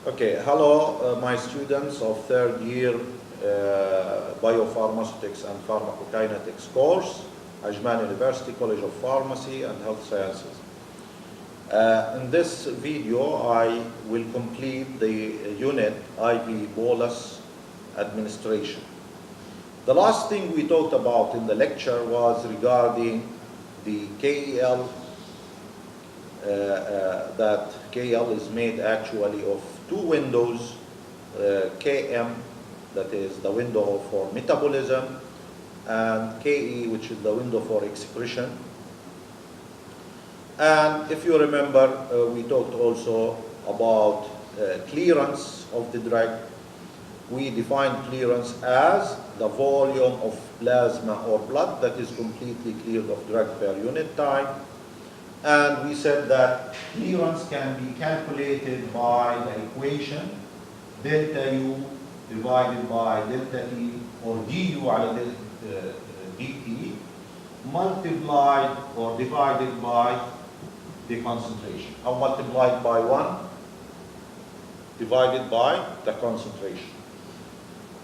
Okay, hello, my students of third year Biopharmaceutics and Pharmacokinetics course, Ajman University College of Pharmacy and Health Sciences. In this video, I will complete the unit IV Bolus administration. The last thing we talked about in the lecture was regarding the KEL, that KL is made actually of two windows, KM, that is the window for metabolism, and KE, which is the window for excretion. And if you remember, we talked also about clearance of the drug. We defined clearance as the volume of plasma or blood that is completely cleared of drug per unit time. And we said that clearance can be calculated by the equation delta U divided by delta T, or du على dt, multiplied or divided by the concentration, or multiplied by 1 divided by the concentration.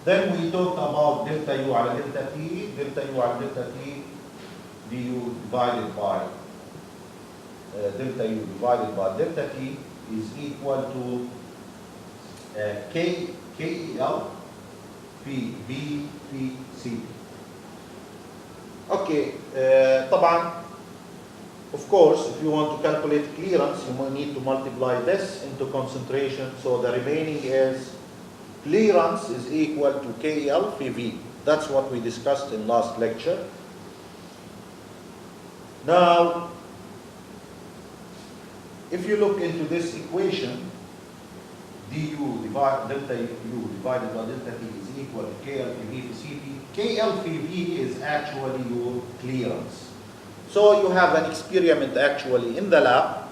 Then we talked about delta U على delta T, delta U على delta T, du divided by delta U divided by delta T is equal to KEL في B في C. Okay, طبعا, of course, if you want to calculate clearance, you will need to multiply this into concentration. So the remaining is clearance is equal to KEL في V. That's what we discussed in last lecture. Now, if you look into this equation, du delta U divided by delta T is equal to KL P V to Cp. KL P V is actually your clearance. So you have an experiment actually in the lab.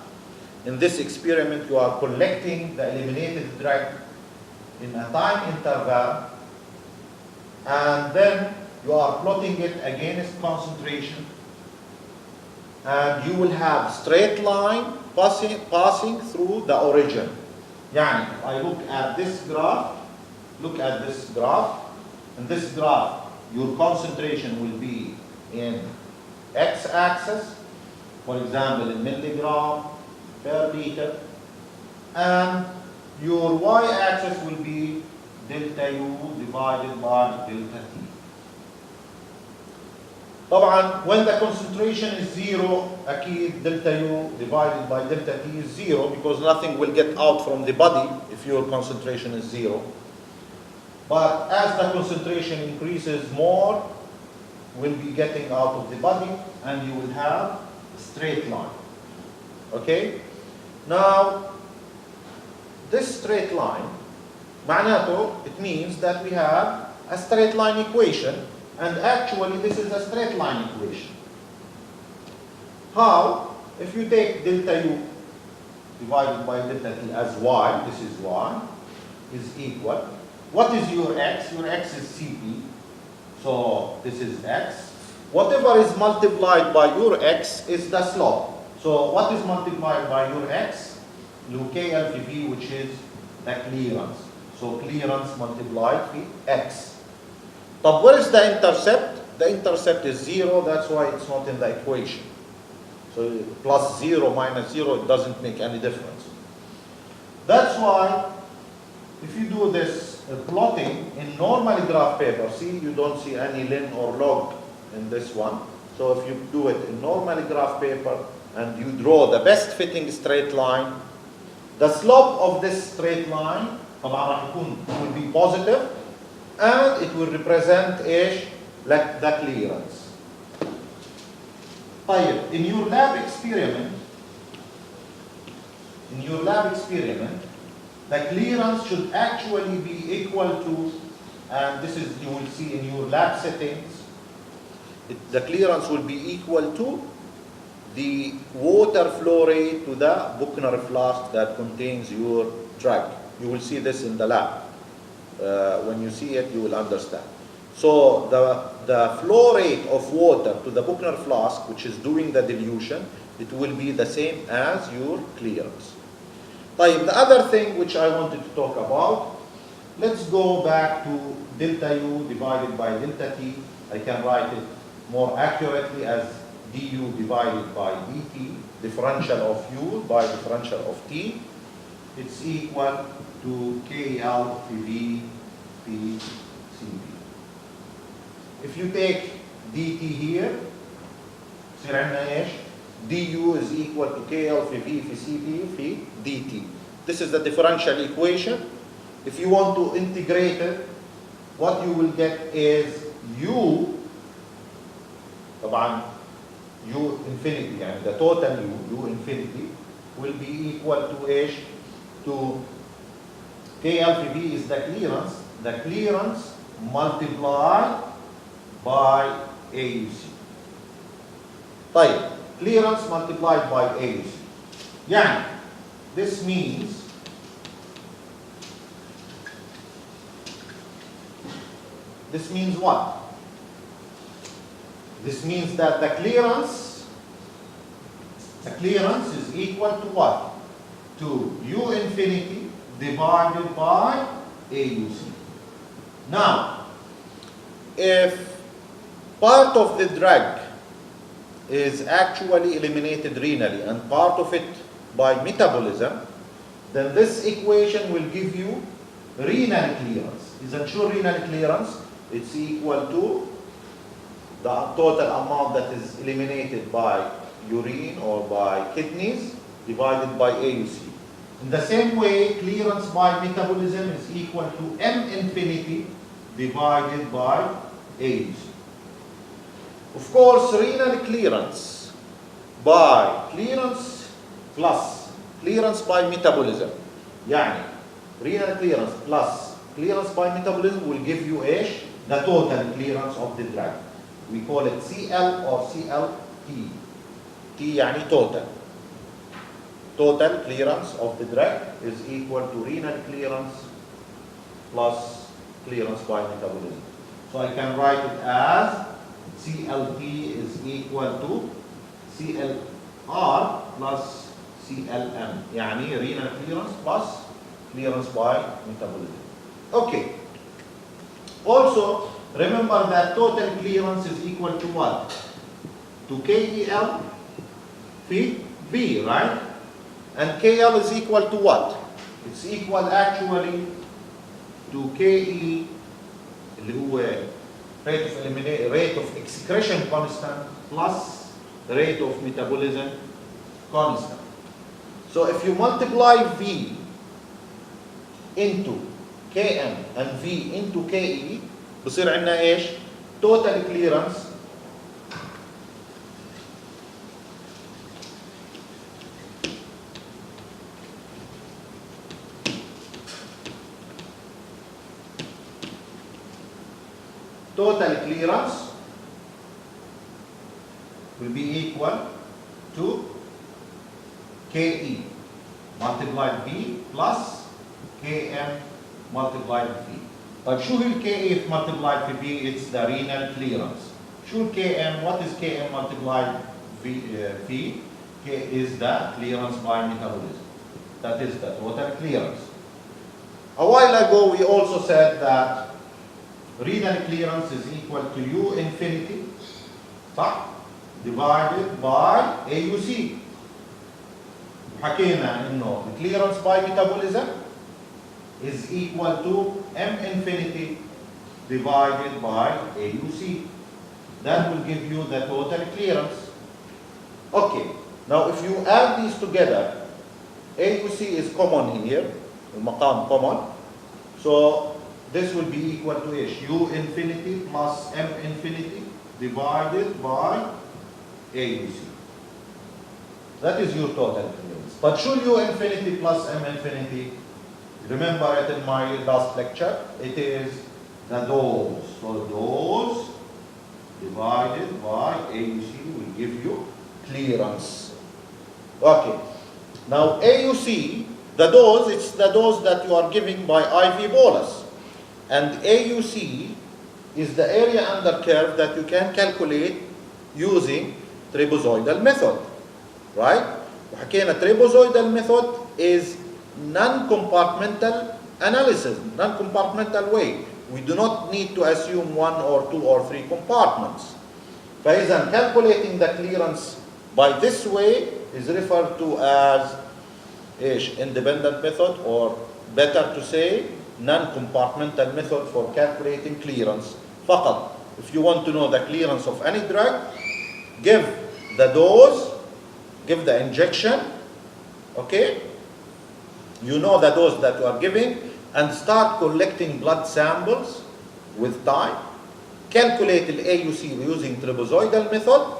In this experiment, you are collecting the eliminated drug in a time interval, and then you are plotting it against concentration, and you will have straight line passing through the origin. Yani, if I look at this graph, in this graph, your concentration will be in x-axis, for example, in milligram per liter, and your y-axis will be delta U divided by delta T. طبعا when the concentration is zero, أكيد delta U divided by delta T is zero, because nothing will get out from the body if your concentration is zero. But as the concentration increases, more will be getting out of the body, and you will have a straight line. Okay? Now, this straight line, معناته, it means that we have a straight line equation. And actually, this is a straight line equation. How? If you take delta U divided by delta T as y, this is y, is equal. What is your x? Your x is Cp. So this is x. Whatever is multiplied by your x is the slope. So what is multiplied by your x? KL V, which is the clearance. So clearance multiplied by x. But what is the intercept? The intercept is 0, that's why it's not in the equation. So plus 0, minus 0, it doesn't make any difference. That's why if you do this plotting in normal graph paper, see, you don't see any ln or log in this one. So if you do it in normal graph paper and you draw the best fitting straight line, the slope of this straight line will be positive, and it will represent like the clearance. In your lab experiment, the clearance should actually be equal to, and this is, you will see in your lab settings, the clearance will be equal to the water flow rate to the Buchner flask that contains your drug. You will see this in the lab. When you see it, you will understand. So the flow rate of water to the Buchner flask, which is doing the dilution, it will be the same as your clearance. طيب, the other thing which I wanted to talk about, let's go back to delta U divided by delta T. I can write it more accurately as du divided by dt, differential of U by differential of T. It's equal to KL V P CP. If you take dt here, يصير عندنا ايش؟ du is equal to KL في V في CP في dt. This is the differential equation. If you want to integrate it, what you will get is u, طبعا u infinity, يعني the total u infinity will be equal to ايش؟ To KL في V is the clearance multiplied by AUC. طيب, clearance multiplied by AUC. يعني, this means what? This means that the clearance is equal to what? To U infinity divided by AUC. Now, if part of the drag is actually eliminated renally and part of it by metabolism, then this equation will give you renal clearance. Isn't sure renal clearance? It's equal to the total amount that is eliminated by urine or by kidneys divided by AUC. In the same way, clearance by metabolism is equal to M infinity divided by AUC. Of course, renal clearance by clearance plus clearance by metabolism. يعني, renal clearance plus clearance by metabolism will give you ايش? The total clearance of the drug. We call it CL or CLT. T يعني total. Total clearance of the drug is equal to renal clearance plus clearance by metabolism. So I can write it as CLT is equal to CLR plus CLM. يعني renal clearance plus clearance by metabolism. Okay. Also, remember that total clearance is equal to what? To KEL في V, right? And KL is equal to what? It's equal actually to KE اللي هو rate of excretion constant plus rate of metabolism constant. So if you multiply V into KM and V into KE, بصير عندنا ايش؟ total clearance will be equal to KE multiplied V plus KM multiplied V. طيب شو هي KE multiplied في V? It's the renal clearance. شو KM? What is KM multiplied V? K is the clearance by metabolism. That is the total clearance. A while ago we also said that renal clearance is equal to U infinity صح? Divided by AUC. حكينا انه the clearance by metabolism is equal to M infinity divided by AUC. That will give you the total clearance. Okay, now if you add these together, AUC is common here, المقام common. So this will be equal to U infinity plus M infinity divided by AUC. That is your total clearance. But should U infinity plus M infinity, remember it in my last lecture, it is the dose. So dose divided by AUC will give you clearance. Okay. Now AUC, the dose, it's the dose that you are giving by IV bolus. And AUC is the area under curve that you can calculate using trapezoidal method. Right? وحكينا trapezoidal method is non-compartmental analysis, non-compartmental way. We do not need to assume 1 or 2 or 3 compartments. فإذا calculating the clearance by this way is referred to as independent method, or better to say non-compartmental method for calculating clearance. فقط, if you want to know the clearance of any drug, give the dose, give the injection, okay? You know the dose that you are giving, and start collecting blood samples with time. Calculate the AUC using trapezoidal method.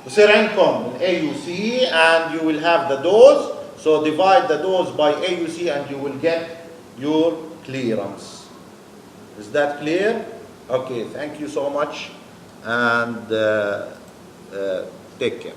يصير عندكم AUC and you will have the dose. So divide the dose by AUC and you will get your clearance. Is that clear? Okay, thank you so much, and take care.